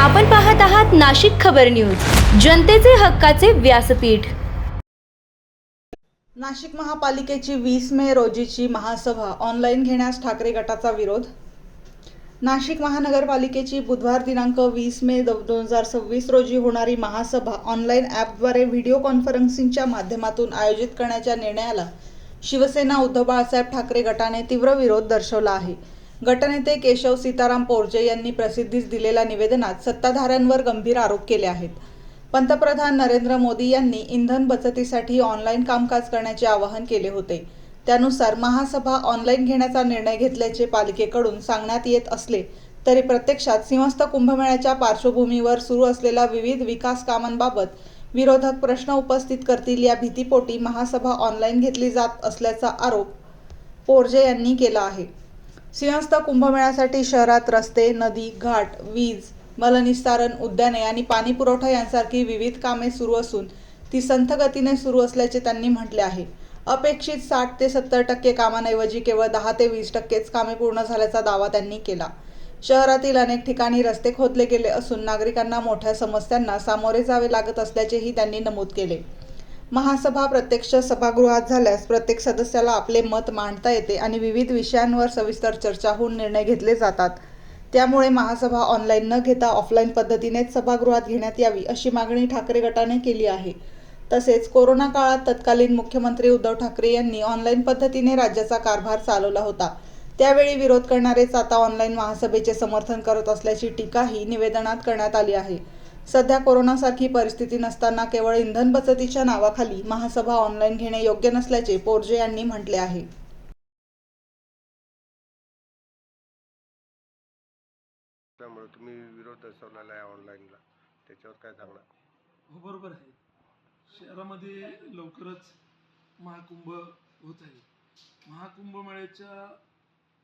आपण पाहत आहात नाशिक खबर न्यूज, जनतेचे हक्काचे व्यासपीठ। नाशिक महापालिकेची 20 मे रोजीची महासभा ऑनलाईन घेण्यास ठाकरे गटाचा विरोध। नाशिक महानगरपालिकेची बुधवार दिनांक 20 मे 2026 रोजी होणारी महासभा ऑनलाईन ॲपद्वारे व्हिडिओ कॉन्फरन्सिंगच्या माध्यमातून आयोजित करण्याच्या निर्णयाला शिवसेना उद्धव बाळासाहेब ठाकरे गटाने तीव्र विरोध दर्शवला आहे। गटनेते केशव सीताराम पोरजे यांनी प्रसिद्धीस दिलेल्या निवेदनात सत्ताधाऱ्यांवर गंभीर आरोप केले आहेत। पंतप्रधान नरेंद्र मोदी यांनी इंधन बचतीसाठी ऑनलाईन कामकाज करण्याचे आवाहन केले होते। त्यानुसार महासभा ऑनलाईन घेण्याचा निर्णय घेतल्याचे पालिकेकडून सांगण्यात येत असले तरी प्रत्यक्षात सिंहस्थ कुंभमेळ्याच्या पार्श्वभूमीवर सुरू असलेल्या विविध विकास कामांबाबत विरोधक प्रश्न उपस्थित करतील या भीतीपोटी महासभा ऑनलाईन घेतली जात असल्याचा आरोप पोरजे यांनी केला आहे। सिंहस्थ कुंभमेळ्यासाठी शहरात रस्ते, नदी, घाट, वीज, मलनिस्सारण, उद्याने आणि पाणी पुरवठा यांसारखी विविध कामे सुरू असून ती संथ गतीने सुरू असल्याचे त्यांनी म्हटले आहे। अपेक्षित 60 ते 70% कामांऐवजी केवळ 10 ते 20%च कामे पूर्ण झाल्याचा दावा त्यांनी केला। शहरातील अनेक ठिकाणी रस्ते खोदले गेले असून नागरिकांना मोठ्या समस्यांना सामोरे जावे लागत असल्याचेही त्यांनी नमूद केले। महासभा प्रत्यक्ष सभागृहात झाल्यास प्रत्येक सदस्याला आपले मत मांडता येते आणि विविध विषयांवर सविस्तर चर्चा होऊन निर्णय घेतले जातात। त्यामुळे महासभा ऑनलाईन न घेता ऑफलाईन पद्धतीनेच सभागृहात घेण्यात यावी अशी मागणी ठाकरे गटाने केली आहे। तसेच कोरोना काळात तत्कालीन मुख्यमंत्री उद्धव ठाकरे यांनी ऑनलाईन पद्धतीने राज्याचा कारभार चालवला होता। त्यावेळी विरोध करणारेच आता ऑनलाईन महासभेचे समर्थन करत असल्याची टीकाही निवेदनात करण्यात आली आहे। सध्या कोरोनासारखी परिस्थिती नसताना केवळ इंधन बचतीच्या नावाखाली महासभा ऑनलाईन घेणे योग्य नसल्याचे पोरजे यांनी म्हटले आहे। त्यामुळे तुम्ही विरोध दर्शवलेला आहे ऑनलाईनला, त्याच्यावर काय सांगणार? हो, बरोबर आहे। शहरामध्ये लवकरच महाकुंभ होत आहे। महाकुंभमेळ्याच्या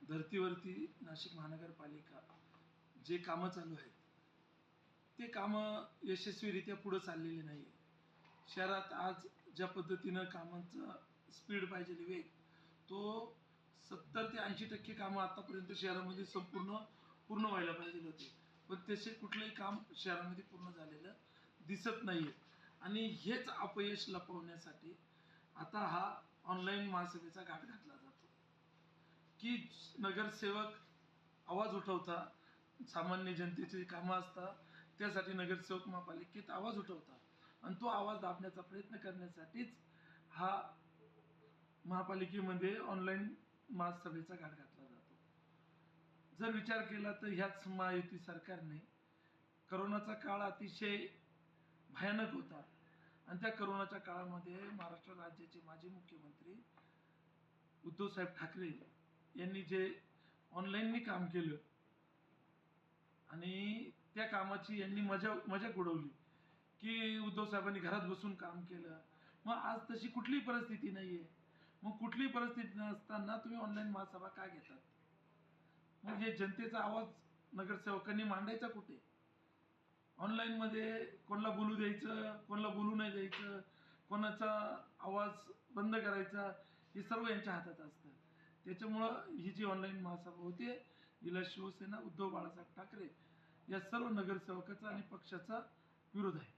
धर्तीवरती नाशिक महानगरपालिका जे कामं चालू आहेत ते कामं यशस्वीरित्या पुढे चाललेले नाही। शहरात आज ज्या पद्धतीनं कामांचा स्पीड पाहिजे, वेग, तो 70 ते 80% कामं आतापर्यंत शहरामध्ये पूर्ण व्हायला पाहिजे होते, पण तसे कुठलंही काम शहरामध्ये पूर्ण झालेलं दिसत नाहीये। आणि हेच अपयश लपवण्यासाठी आता हा ऑनलाईन महासभेचा घाट घातला जातो की नगरसेवक आवाज उठवता, सामान्य जनतेची कामं असतात त्यासाठी नगरसेवक महापालिकेत आवाज उठवतात आणि तो आवाज दाबण्याचा प्रयत्न करण्यासाठीच हा महापालिकेमध्ये ऑनलाईन महासभेचा घाट घातला जातो। जर विचार केला तर ह्याच महायुती सरकारने करोनाचा काळ अतिशय भयानक होता आणि त्या करोनाच्या काळामध्ये महाराष्ट्र राज्याचे माजी मुख्यमंत्री उद्धव साहेब ठाकरे यांनी जे ऑनलाईन काम केलं आणि त्या कामाची यांनी मजाक उडवली की उद्धव साहेबांनी घरात बसून काम केलं। मग आज तशी कुठलीही परिस्थिती नाहीये, मग कुठलीही परिस्थिती नसताना तुम्ही ऑनलाईन महासभा का घेतात? मग हे जनतेचा आवाज नगरसेवकांनी मांडायचा कुठे? ऑनलाईन मध्ये कोणाला बोलू द्यायचं, कोणाला बोलू नाही द्यायचं, कोणाचा आवाज बंद करायचा, हे सर्व यांच्या हातात असतं। त्याच्यामुळं ही जी ऑनलाईन महासभा होते हिला शिवसेना उद्धव बाळासाहेब ठाकरे या सर्व नगरसेवकाचा आणि पक्षाचा विरोध आहे।